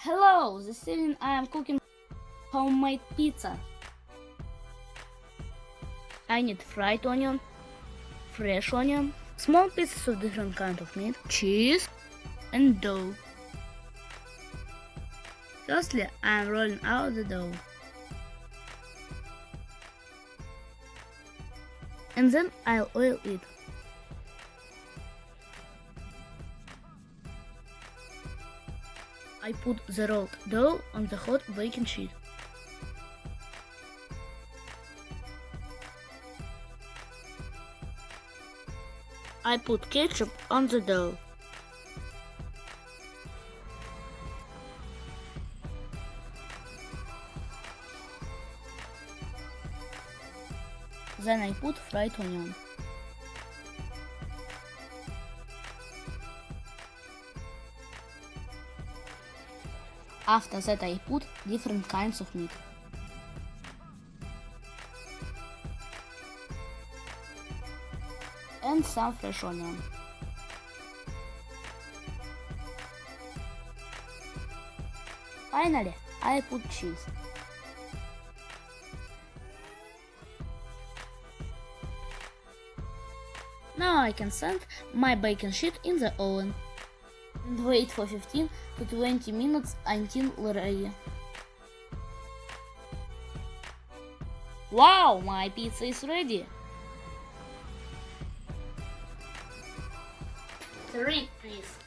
Hello, this evening I am cooking homemade pizza. I need fried onion, fresh onion, small pieces of different kind of meat, cheese, and dough. Firstly, I am rolling out the dough. And then I'll oil it. I put the rolled dough on the hot baking sheet. I put ketchup on the dough. Then I put fried onion. After that I put different kinds of meat. And some fresh onion. Finally, I put cheese. Now I can send my baking sheet in the oven and wait for 15 to 20 minutes until ready. Wow, my pizza is ready! 3, please.